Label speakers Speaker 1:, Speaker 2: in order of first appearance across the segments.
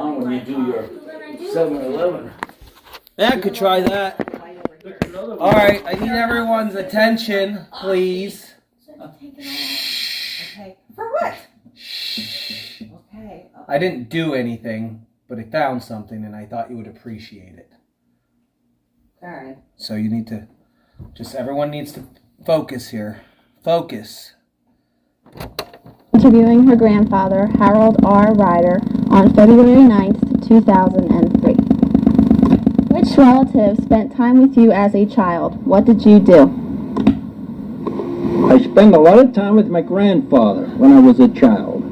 Speaker 1: on when you do your 7-Eleven.
Speaker 2: Yeah, I could try that. Alright, I need everyone's attention, please.
Speaker 3: Okay. For what? Okay.
Speaker 2: I didn't do anything, but I found something and I thought you would appreciate it.
Speaker 3: Alright.
Speaker 2: So you need to, everyone needs to focus here. Focus.
Speaker 4: Interviewing her grandfather, Harold R. Ryder, on February 9th, 2003. Which relative spent time with you as a child? What did you do?
Speaker 5: I spent a lot of time with my grandfather when I was a child.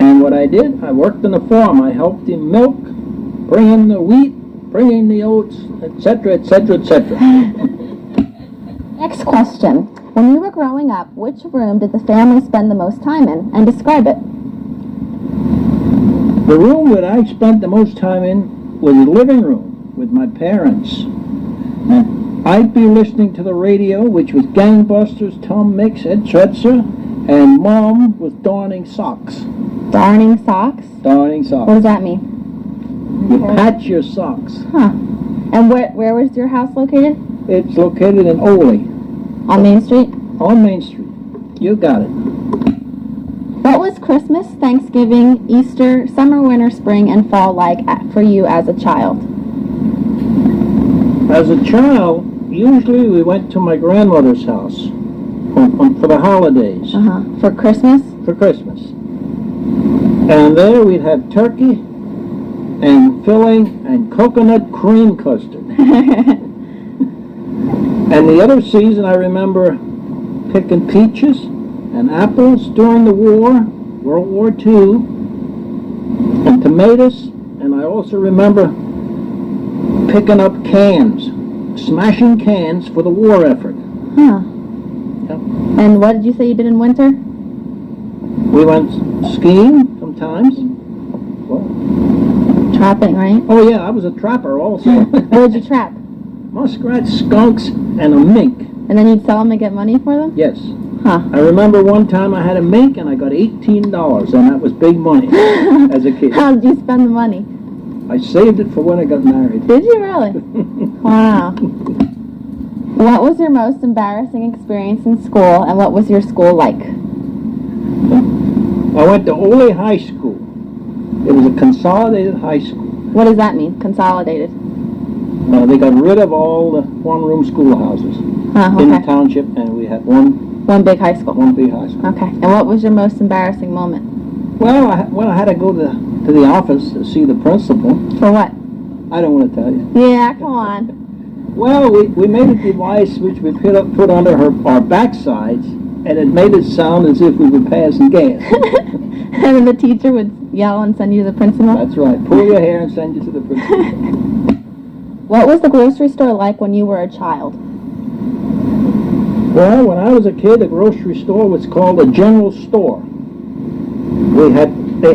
Speaker 5: And what I did, I worked on the farm. I helped him milk, bring in the wheat, bring in the oats, etc., etc., etc.
Speaker 4: Next question. When you were growing up, which room did the family spend the most time in? And describe it.
Speaker 5: The room that I spent the most time in was the living room with my parents. And I'd be listening to the radio, which was Gangbusters, Tom Mix, etc., and Mom was darning socks.
Speaker 4: Darning socks?
Speaker 5: Darning socks.
Speaker 4: What does that mean?
Speaker 5: You patch your socks.
Speaker 4: Huh. And where was your house located?
Speaker 5: It's located in Ole.
Speaker 4: On Main Street?
Speaker 5: On Main Street. You got it.
Speaker 4: What was Christmas, Thanksgiving, Easter, summer, winter, spring, and fall like for you as a child?
Speaker 5: As a child, usually we went to my grandmother's house for the holidays.
Speaker 4: For Christmas?
Speaker 5: For Christmas. And there we'd have turkey and filling and coconut cream custard. And the other season I remember picking peaches and apples during the war, World War II, and tomatoes, and I also remember picking up cans, smashing cans for the war effort.
Speaker 4: Huh.
Speaker 5: Yep.
Speaker 4: And what did you say you did in winter?
Speaker 5: We went skiing sometimes. Well,
Speaker 4: Trapping, right?
Speaker 5: oh yeah, I was a trapper also.
Speaker 4: What did you trap?
Speaker 5: Muskrats, skunks, and a mink.
Speaker 4: And then you'd sell them and get money for them?
Speaker 5: Yes.
Speaker 4: Huh.
Speaker 5: I remember one time I had a mink and I got $18, and that was big money as a kid.
Speaker 4: How did you spend the money?
Speaker 5: I saved it for when I got married.
Speaker 4: Did you really? Wow. What was your most embarrassing experience in school, and what was your school like?
Speaker 5: I went to Ole High School. It was a consolidated high school.
Speaker 4: What does that mean, consolidated?
Speaker 5: They got rid of all the one-room schoolhouses in the township, and we had
Speaker 4: one big high school.
Speaker 5: One big high school.
Speaker 4: Okay. And what was your most embarrassing moment?
Speaker 5: Well, I had to go to the office to see the principal.
Speaker 4: For what?
Speaker 5: I don't want to tell you.
Speaker 4: Yeah, come on.
Speaker 5: Well, we made a device which we put under our backsides, and it made it sound as if we were passing gas.
Speaker 4: And then the teacher would yell and send you to the principal?
Speaker 5: That's right. Pull your hair and send you to the principal.
Speaker 4: What was the grocery store like when you were a child?
Speaker 5: Well, when I was a kid, the grocery store was called a general store. They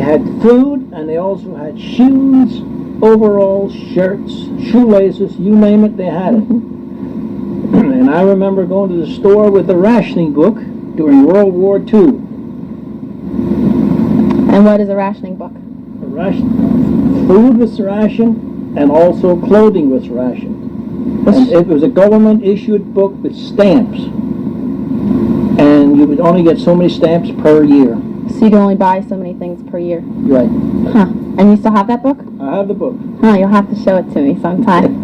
Speaker 5: had food, and they also had shoes, overalls, shirts, shoelaces, you name it, they had it. And I remember going to the store with the rationing book during World War II.
Speaker 4: And what is a rationing book?
Speaker 5: Food was rationed, and also clothing was rationed. And it was a government-issued book with stamps. And you would only get so many stamps per year.
Speaker 4: So you can only buy so many things per year?
Speaker 5: Right.
Speaker 4: Huh. And you still have that book?
Speaker 5: I have the book.
Speaker 4: Huh, you'll have to show it to me sometime.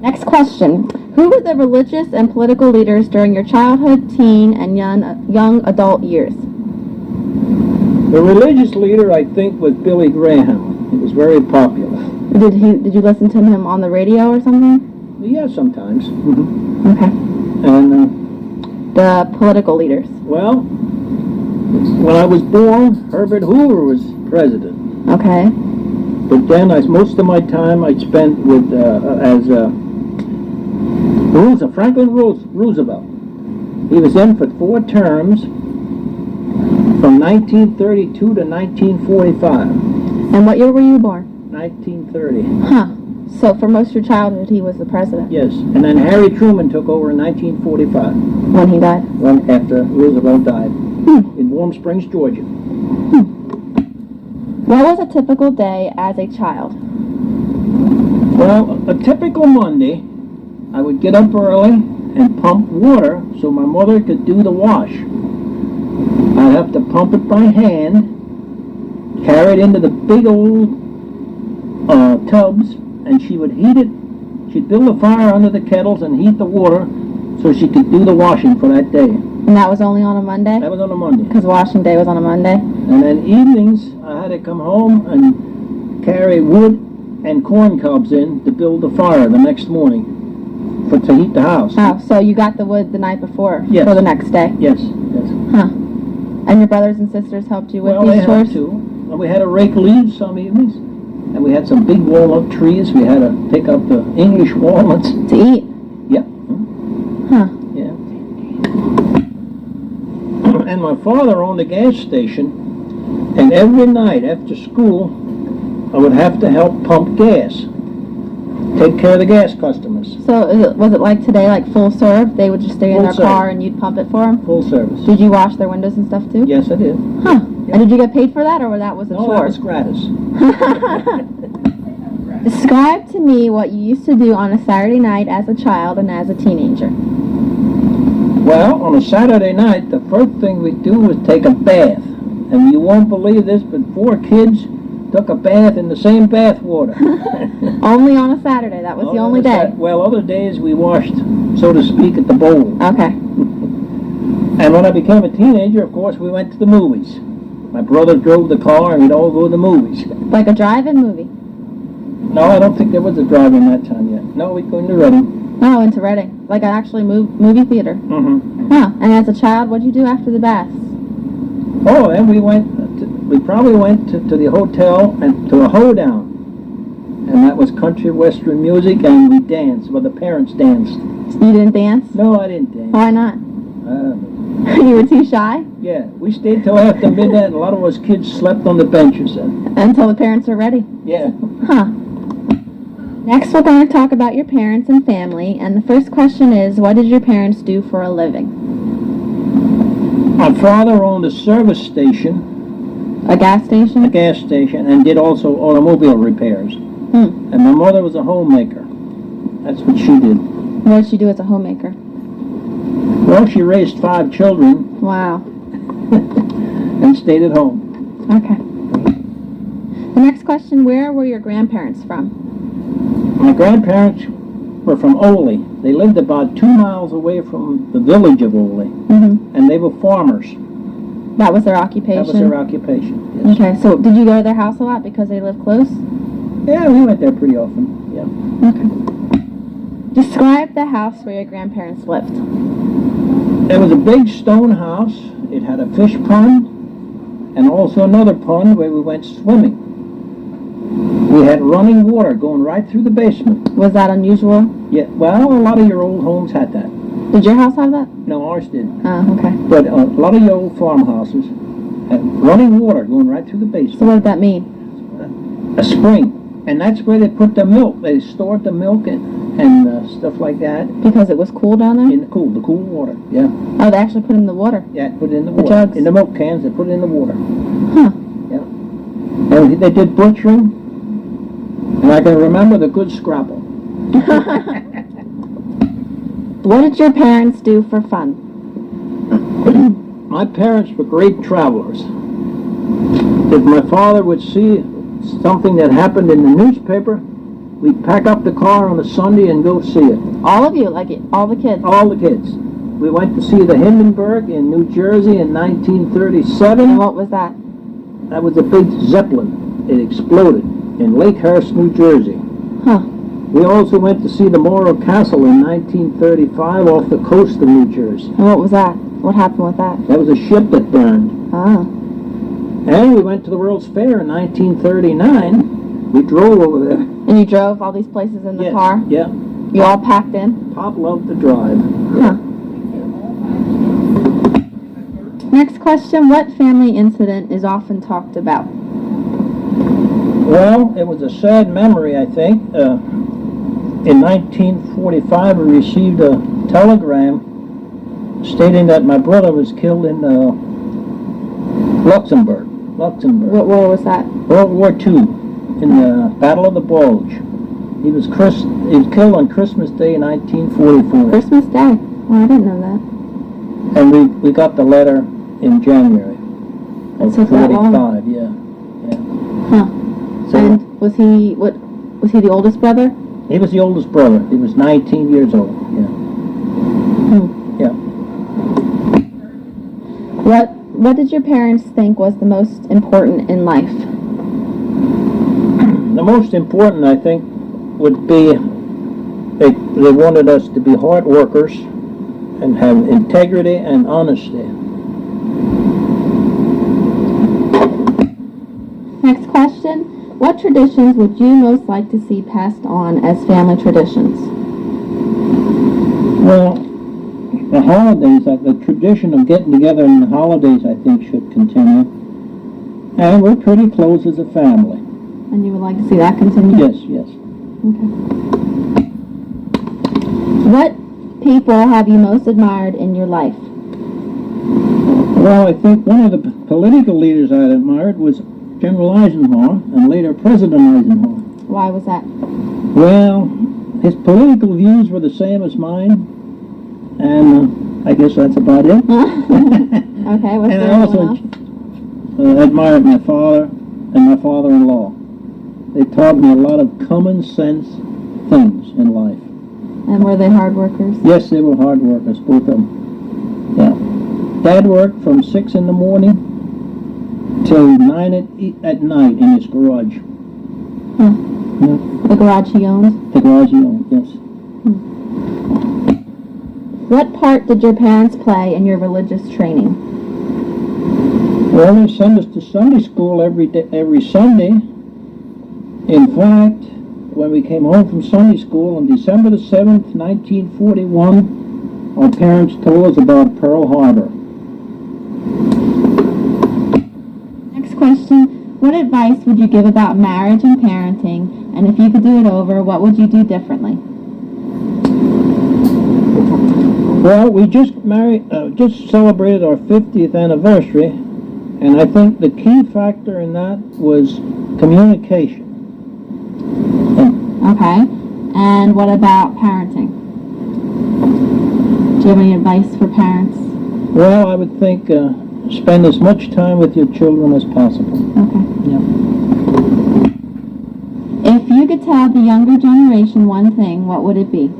Speaker 4: Next question. Who were the religious and political leaders during your childhood, teen, and young adult years?
Speaker 5: The religious leader, I think, was Billy Graham. He was very popular.
Speaker 4: Did you listen to him on the radio or something?
Speaker 5: Yeah, sometimes.
Speaker 4: Okay.
Speaker 5: And
Speaker 4: the political leaders.
Speaker 5: Well, when I was born, Herbert Hoover was president.
Speaker 4: Okay.
Speaker 5: But then, most of my time I spent with Franklin Roosevelt. He was in for 4 terms from 1932 to 1945.
Speaker 4: And what year were you born?
Speaker 5: 1930.
Speaker 4: Huh. So for most of your childhood, he was the president?
Speaker 5: Yes. And then Harry Truman took over in 1945.
Speaker 4: When he died?
Speaker 5: After Roosevelt died. In Warm Springs, Georgia.
Speaker 4: What was a typical day as a child?
Speaker 5: Well, a typical Monday, I would get up early and pump water so my mother could do the wash. I'd have to pump it by hand, carry it into the big old tubs, and she would heat it. She'd build a fire under the kettles and heat the water so she could do the washing for that day.
Speaker 4: And that was only on a Monday?
Speaker 5: That was on a Monday.
Speaker 4: Because washing day was on a Monday?
Speaker 5: And then evenings, I had to come home and carry wood and corn cobs in to build the fire the next morning to heat the house.
Speaker 4: Oh, so you got the wood the night before
Speaker 5: Yes.
Speaker 4: for the next day?
Speaker 5: Yes, yes.
Speaker 4: Huh. And your brothers and sisters helped you with
Speaker 5: Well,
Speaker 4: these
Speaker 5: they
Speaker 4: chores?
Speaker 5: had to. And we had to rake leaves some evenings. And we had some big walnut trees. We had to pick up the English walnuts.
Speaker 4: To eat?
Speaker 5: Yep.
Speaker 4: Huh.
Speaker 5: Yeah. And my father owned a gas station. And every night after school, I would have to help pump gas. Take care of the gas customers.
Speaker 4: So was it like today, like full serve? They would just stay in
Speaker 5: Full
Speaker 4: their
Speaker 5: serve.
Speaker 4: car and you'd pump it for them?
Speaker 5: Full service.
Speaker 4: Did you wash their windows and stuff too?
Speaker 5: Yes, I did.
Speaker 4: Huh. And did you get paid for that, or that was a
Speaker 5: No,
Speaker 4: chore?
Speaker 5: that was gratis.
Speaker 4: Describe to me what you used to do on a Saturday night as a child and as a teenager.
Speaker 5: Well, on a Saturday night, the first thing we'd do was take a bath. And you won't believe this, but 4 kids took a bath in the same bath water.
Speaker 4: Only on a Saturday. That was the only day.
Speaker 5: Well, other days we washed, so to speak, at the bowl.
Speaker 4: Okay.
Speaker 5: And when I became a teenager, of course, we went to the movies. My brother drove the car, and we'd all go to the movies.
Speaker 4: Like a drive-in movie?
Speaker 5: No, I don't think there was a drive-in that time yet. No, we'd go into Reading.
Speaker 4: Oh, into Reading. Like an actually movie theater.
Speaker 5: Mm-hmm.
Speaker 4: Huh. And as a child, what'd you do after the baths?
Speaker 5: Oh, and we probably went to the hotel and to a hoedown. And that was country western music, and we danced. Well, the parents danced.
Speaker 4: You didn't dance?
Speaker 5: No, I didn't dance.
Speaker 4: Why not?
Speaker 5: Uh,
Speaker 4: You were too shy?
Speaker 5: yeah, we stayed till after midnight, and a lot of us kids slept on the benches then.
Speaker 4: Until the parents are ready?
Speaker 5: Yeah.
Speaker 4: Huh. Next, we're going to talk about your parents and family. And the first question is, what did your parents do for a living?
Speaker 5: My father owned a service station,
Speaker 4: A gas station?
Speaker 5: a gas station, and did also automobile repairs.
Speaker 4: Hmm.
Speaker 5: And my mother was a homemaker. That's what she did.
Speaker 4: What did she do as a homemaker?
Speaker 5: Well, she raised 5 children
Speaker 4: Wow.
Speaker 5: and stayed at home.
Speaker 4: Okay. The next question, where were your grandparents from?
Speaker 5: My grandparents were from Oley. They lived about 2 miles away from the village of Oley,
Speaker 4: Mm-hmm.
Speaker 5: and they were farmers.
Speaker 4: That was their occupation?
Speaker 5: That was their occupation, yes.
Speaker 4: Okay, so did you go to their house a lot because they lived close?
Speaker 5: Yeah, we went there pretty often, yeah.
Speaker 4: Okay. Describe the house where your grandparents lived.
Speaker 5: It was a big stone house. It had a fish pond and also another pond where we went swimming. We had running water going right through the basement.
Speaker 4: Was that unusual?
Speaker 5: Yeah, well, a lot of your old homes had that.
Speaker 4: Did your house have that?
Speaker 5: No, ours didn't.
Speaker 4: Oh, okay.
Speaker 5: But a lot of your old farmhouses had running water going right through the basement.
Speaker 4: So what did that mean?
Speaker 5: A spring. And that's where they put the milk. They stored the milk and stuff like that
Speaker 4: Because it was cool down there?
Speaker 5: in the cool water. Yeah,
Speaker 4: Oh, they actually put it in the water.
Speaker 5: yeah, put it in the
Speaker 4: The
Speaker 5: water.
Speaker 4: jugs.
Speaker 5: In the milk cans, they put it in the water.
Speaker 4: Huh.
Speaker 5: And they did butchering, and I can remember the good scrapple.
Speaker 4: What did your parents do for fun?
Speaker 5: My parents were great travelers. If my father would see something that happened in the newspaper, we'd pack up the car on a Sunday and go see it.
Speaker 4: All of you, like all the kids?
Speaker 5: All the kids. We went to see the Hindenburg in New Jersey in 1937.
Speaker 4: And what was that?
Speaker 5: That was a big Zeppelin. It exploded in Lakehurst, New Jersey.
Speaker 4: Huh.
Speaker 5: We also went to see the Morro Castle in 1935 off the coast of New Jersey.
Speaker 4: And what was that? What happened with that?
Speaker 5: That was a ship that burned.
Speaker 4: Oh.
Speaker 5: And we went to the World's Fair in 1939. We drove over there.
Speaker 4: And you drove all these places in the
Speaker 5: Yeah,
Speaker 4: car?
Speaker 5: Yeah.
Speaker 4: You all packed in?
Speaker 5: Pop loved to drive.
Speaker 4: Huh. Next question, what family incident is often talked about?
Speaker 5: Well, it was a sad memory, I think. In 1945, we received a telegram stating that my brother was killed in Luxembourg. Luxembourg.
Speaker 4: What war was that?
Speaker 5: World War II, in the Battle of the Bulge. He was killed on Christmas Day, 1944.
Speaker 4: Christmas Day. Well, I didn't know that.
Speaker 5: And we got the letter in January of
Speaker 4: took that long?
Speaker 5: 45. Yeah.
Speaker 4: Huh.
Speaker 5: So
Speaker 4: And was he the oldest brother?
Speaker 5: he was the oldest brother. He was 19 years old. Yeah. Yeah.
Speaker 4: What did your parents think was the most important in life?
Speaker 5: The most important, I think, would be they wanted us to be hard workers and have integrity and honesty.
Speaker 4: Next question. What traditions would you most like to see passed on as family traditions?
Speaker 5: Well, the holidays, the tradition of getting together in the holidays, I think, should continue. And we're pretty close as a family.
Speaker 4: And you would like to see that continue?
Speaker 5: Yes, yes.
Speaker 4: Okay. What people have you most admired in your life?
Speaker 5: Well, I think one of the political leaders I admired was General Eisenhower, and later President Eisenhower.
Speaker 4: Why was that?
Speaker 5: Well, his political views were the same as mine, and I guess that's about it.
Speaker 4: Okay, what's
Speaker 5: And
Speaker 4: there
Speaker 5: I
Speaker 4: anyone
Speaker 5: also
Speaker 4: else?
Speaker 5: admired my father and my father-in-law. They taught me a lot of common sense things in life.
Speaker 4: And were they hard workers?
Speaker 5: Yes, they were hard workers, both of them. Yeah. Dad worked from 6 in the morning till 9 at night in his garage.
Speaker 4: Huh.
Speaker 5: Yeah.
Speaker 4: The garage he owned?
Speaker 5: The garage he owned, yes.
Speaker 4: What part did your parents play in your religious training?
Speaker 5: Well, they sent us to Sunday school every Sunday. In fact, when we came home from Sunday school on December the 7th, 1941, our parents told us about Pearl Harbor.
Speaker 4: Next question. What advice would you give about marriage and parenting? And if you could do it over, what would you do differently?
Speaker 5: Well, we just celebrated our 50th anniversary, and I think the key factor in that was communication.
Speaker 4: Okay. And what about parenting? Do you have any advice for parents?
Speaker 5: Well, I would think spend as much time with your children as possible.
Speaker 4: Okay.
Speaker 5: Yeah.
Speaker 4: If you could tell the younger generation one thing, what would it be?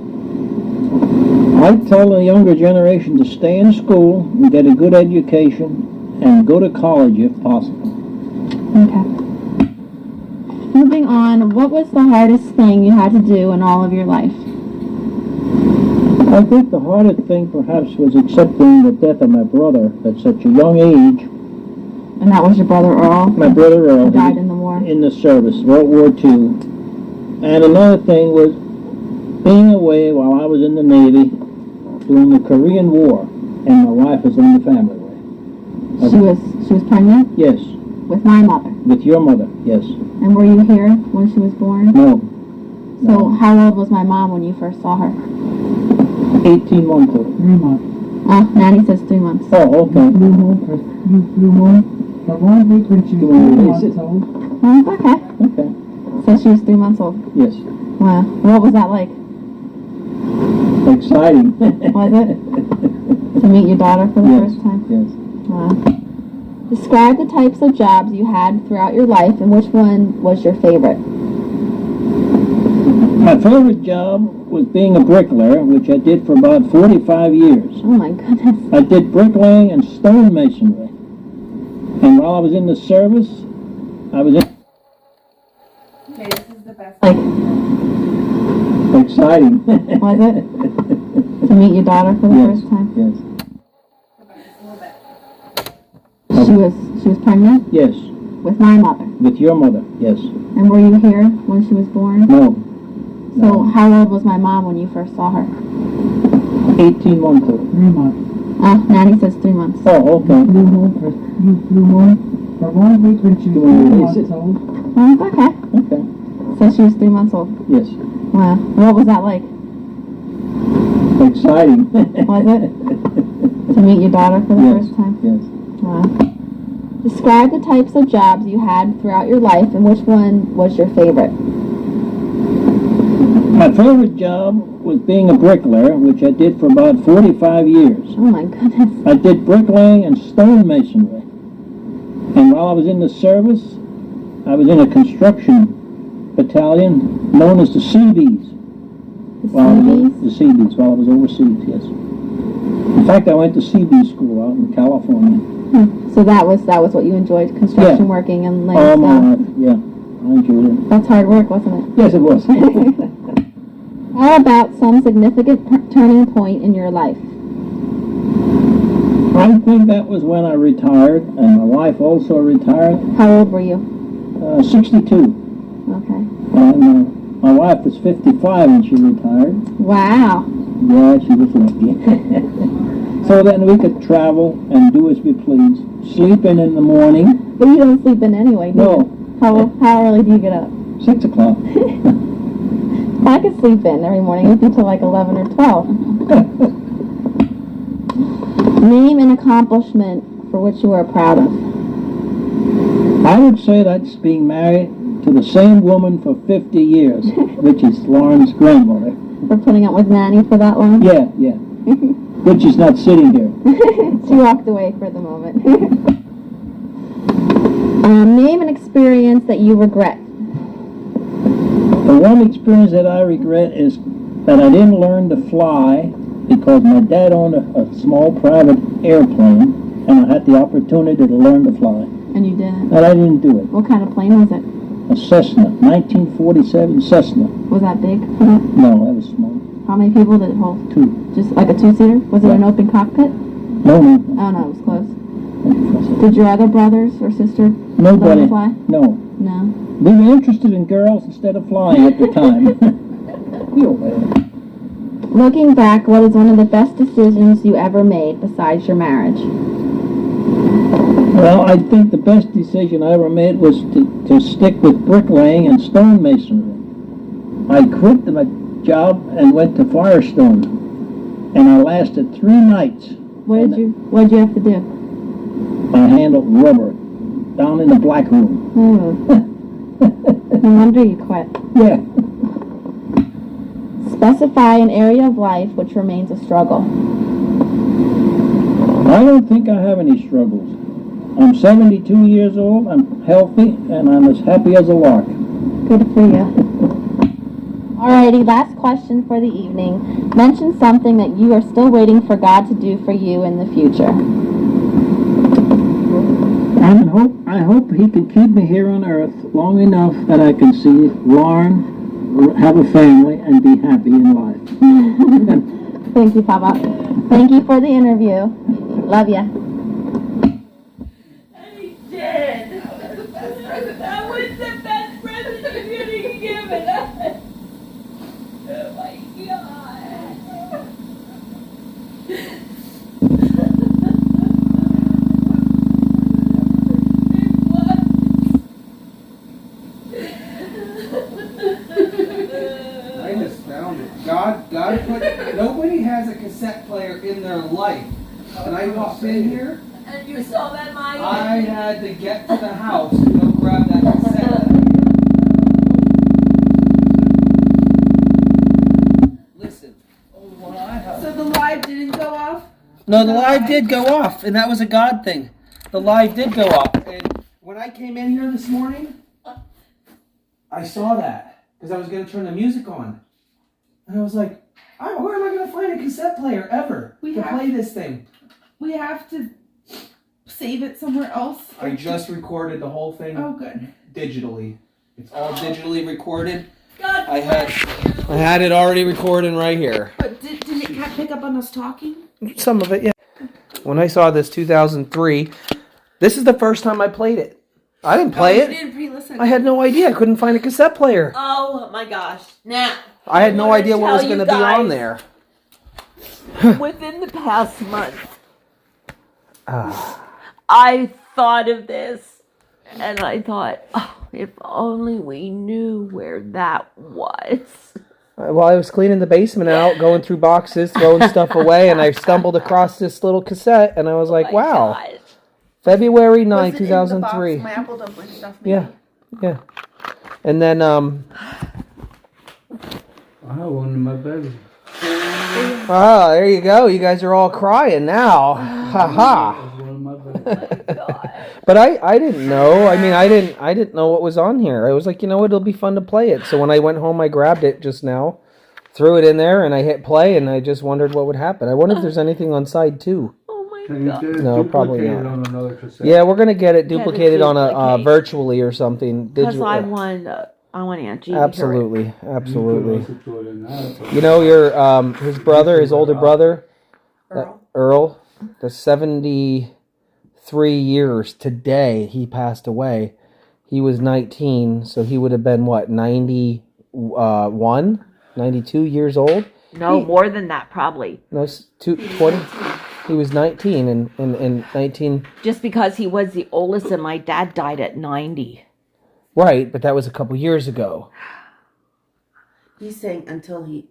Speaker 5: I'd tell the younger generation to stay in school and get a good education and go to college if possible.
Speaker 4: Okay. Moving on, what was the hardest thing you had to do in all of your life?
Speaker 5: I think the hardest thing perhaps was accepting the death of my brother at such a young age.
Speaker 4: And that was your brother Earl?
Speaker 5: My brother Earl.
Speaker 4: Who died in the war?
Speaker 5: In the service, World War II. And another thing was being away while I was in the Navy during the Korean War, and my wife was on the family way.
Speaker 4: She was pregnant?
Speaker 5: Yes.
Speaker 4: With my mother?
Speaker 5: With your mother, yes.
Speaker 4: And were you here when she was born?
Speaker 5: No.
Speaker 4: So how old was my mom when you first saw her?
Speaker 5: 18 months old. 3 months.
Speaker 4: Oh, Nanny says 3 months.
Speaker 5: Oh, okay.
Speaker 4: Oh, okay.
Speaker 5: Okay.
Speaker 4: So she was 3 months old?
Speaker 5: Yes.
Speaker 4: Wow. What was that like?
Speaker 5: Exciting.
Speaker 4: Was it? To meet your daughter for the
Speaker 5: Yes.
Speaker 4: first time?
Speaker 5: Yes.
Speaker 4: Wow. Describe the types of jobs you had throughout your life and which one was your favorite.
Speaker 5: My favorite job was being a bricklayer, which I did for about 45 years.
Speaker 4: Oh my goodness.
Speaker 5: I did bricklaying and stone masonry. And while I was in the service, I was
Speaker 3: Okay, this is the best.
Speaker 4: Like,
Speaker 5: exciting.
Speaker 4: was it? To meet your daughter for the
Speaker 5: Yes.
Speaker 4: first time?
Speaker 5: Yes.
Speaker 4: She was pregnant?
Speaker 5: Yes.
Speaker 4: With my mother?
Speaker 5: With your mother, yes.
Speaker 4: And were you here when she was born?
Speaker 5: No.
Speaker 4: So how old was my mom when you first saw her?
Speaker 5: 18 months old. 3 months.
Speaker 4: Oh, Nanny says 3 months.
Speaker 5: Oh, okay.
Speaker 4: Oh, okay.
Speaker 5: Okay.
Speaker 4: So she was 3 months old?
Speaker 5: Yes.
Speaker 4: Wow. What was that like?
Speaker 5: Exciting.
Speaker 4: Was it? To meet your daughter for the
Speaker 5: Yes.
Speaker 4: first time?
Speaker 5: Yes.
Speaker 4: Wow. Describe the types of jobs you had throughout your life and which one was your favorite.
Speaker 5: My favorite job was being a bricklayer, which I did for about 45 years.
Speaker 4: Oh my goodness.
Speaker 5: I did bricklaying and stonemasonry. And while I was in the service, I was in a construction battalion known as the Seabees.
Speaker 4: The Seabees?
Speaker 5: The Seabees, while I was overseas, yes. In fact, I went to Seabee school out in California.
Speaker 4: So that was what you enjoyed, construction working and laying
Speaker 5: All my
Speaker 4: stuff.
Speaker 5: life, yeah. I enjoyed it.
Speaker 4: That's hard work, wasn't it?
Speaker 5: Yes, it was.
Speaker 4: How about some significant turning point in your life?
Speaker 5: I think that was when I retired, and my wife also retired.
Speaker 4: How old were you?
Speaker 5: 62.
Speaker 4: Okay.
Speaker 5: And my wife was 55 when she retired.
Speaker 4: Wow.
Speaker 5: Yeah, she was lucky. So then we could travel and do as we please. Sleeping in the morning.
Speaker 4: But you don't sleep in anyway, do
Speaker 5: No.
Speaker 4: you? How early do you get up?
Speaker 5: 6 o'clock.
Speaker 4: I could sleep in every morning. It'd be till like 11 or 12. Name an accomplishment for which you are proud of.
Speaker 5: I would say that's being married to the same woman for 50 years, which is Lauren's grandmother.
Speaker 4: For putting up with Nanny for that long?
Speaker 5: Yeah. Which is not sitting here.
Speaker 4: She walked away for the moment. Name an experience that you regret.
Speaker 5: The one experience that I regret is that I didn't learn to fly because my dad owned a small private airplane, and I had the opportunity to learn to fly.
Speaker 4: And you didn't?
Speaker 5: But I didn't do it.
Speaker 4: What kind of plane was it?
Speaker 5: A Cessna, 1947 Cessna.
Speaker 4: Was that big for that?
Speaker 5: No, that was small.
Speaker 4: How many people did it hold?
Speaker 5: 2.
Speaker 4: Just like a two-seater? Was it an open cockpit?
Speaker 5: No.
Speaker 4: Oh no, it was close. Did your other brothers or sister learn
Speaker 5: Nobody.
Speaker 4: to fly?
Speaker 5: No.
Speaker 4: No.
Speaker 5: We were interested in girls instead of flying at the time.
Speaker 4: Looking back, what is one of the best decisions you ever made besides your marriage?
Speaker 5: Well, I think the best decision I ever made was to stick with bricklaying and stonemasonry. I quit my job and went to Firestone, and I lasted 3 nights.
Speaker 4: What did you have to do?
Speaker 5: I handled rubber down in the black room.
Speaker 4: No wonder you quit.
Speaker 5: Yeah.
Speaker 4: Specify an area of life which remains a struggle.
Speaker 5: I don't think I have any struggles. I'm 72 years old, I'm healthy, and I'm as happy as a lark.
Speaker 4: Good for you. Alrighty, last question for the evening. Mention something that you are still waiting for God to do for you in the future.
Speaker 5: I hope he can keep me here on earth long enough that I can see Lauren have a family and be happy in life.
Speaker 4: Thank you, Papa. Thank you for the interview. Love ya.
Speaker 6: He did. That was the best present you could have given us. Oh my God.
Speaker 2: I'm astounded. God put, nobody has a cassette player in their life. And I walked in here,
Speaker 6: And you saw that, Mike?
Speaker 2: I had to get to the house to go grab that cassette. Listen.
Speaker 3: So the live didn't go off?
Speaker 2: No, the live did go off, and that was a God thing. The live did go off. And when I came in here this morning, I saw that because I was going to turn the music on. And I was like, where am I going to find a cassette player ever to play this thing?
Speaker 3: We have to save it somewhere else.
Speaker 2: I just recorded the whole thing
Speaker 3: Good.
Speaker 2: digitally. It's all digitally recorded.
Speaker 6: God
Speaker 2: I
Speaker 6: bless you.
Speaker 2: had it already recording right here.
Speaker 3: But did it pick up on us talking?
Speaker 2: Some of it, yeah. When I saw this 2003, this is the first time I played it. I didn't play
Speaker 3: You
Speaker 2: it.
Speaker 3: didn't pre-listen.
Speaker 2: I had no idea. I couldn't find a cassette player.
Speaker 6: Oh my gosh. Now.
Speaker 2: I had no
Speaker 6: wanna
Speaker 2: idea what was
Speaker 6: tell
Speaker 2: going to
Speaker 6: you
Speaker 2: be on
Speaker 6: guys,
Speaker 2: there.
Speaker 6: Within the past month, I thought of this, and I thought, if only we knew where that was.
Speaker 2: While I was cleaning the basement out, going through boxes, throwing stuff away, and I stumbled across this little cassette, and I was like,
Speaker 6: Oh my
Speaker 2: wow.
Speaker 6: God.
Speaker 2: February
Speaker 3: Was
Speaker 2: 9th,
Speaker 3: it in the box
Speaker 2: 2003.
Speaker 3: my apple dumpling stuff? Maybe?
Speaker 2: Yeah, yeah. And then,
Speaker 1: I have one in my bedroom.
Speaker 2: oh, there you go. You guys are all crying now. Ha ha.
Speaker 1: There's one in my bedroom.
Speaker 2: But I didn't know. I mean, I didn't know what was on here. I was like, you know what, it'll be fun to play it. So when I went home, I grabbed it just now, threw it in there, and I hit play, and I just wondered what would happen. I wonder if there's anything on side 2.
Speaker 6: Oh my
Speaker 1: Can you
Speaker 6: god.
Speaker 1: get it
Speaker 2: No, probably
Speaker 1: duplicated
Speaker 2: not.
Speaker 1: on another cassette?
Speaker 2: Yeah, we're gonna get it duplicated on a
Speaker 6: duplicate.
Speaker 2: virtually or something.
Speaker 6: Because
Speaker 2: Digital.
Speaker 6: I want Aunt Jean
Speaker 2: Absolutely,
Speaker 1: You could
Speaker 2: absolutely.
Speaker 1: also throw it in that.
Speaker 2: You know, your his brother, his older brother,
Speaker 3: Earl.
Speaker 2: Earl, the 73 years today he passed away. He was 19, so he would have been what, 91, 92 years old.
Speaker 6: No, more than that, probably.
Speaker 2: No, 20. He was 19 in 19.
Speaker 6: Just because he was the oldest and my dad died at 90.
Speaker 2: Right, but that was a couple years ago.
Speaker 3: He's saying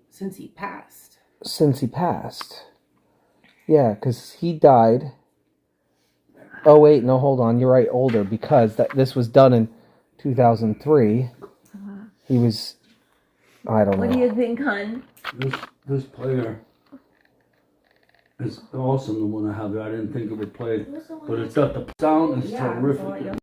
Speaker 3: since he passed.
Speaker 2: Since he passed. Yeah, because he died. Oh, wait, no, hold on. You're right, older, because this was done in 2003. He was, I don't know.
Speaker 6: What do you think, hon?
Speaker 1: This player is awesome, the one I have. I didn't think it would play, but it's got the sound is terrific.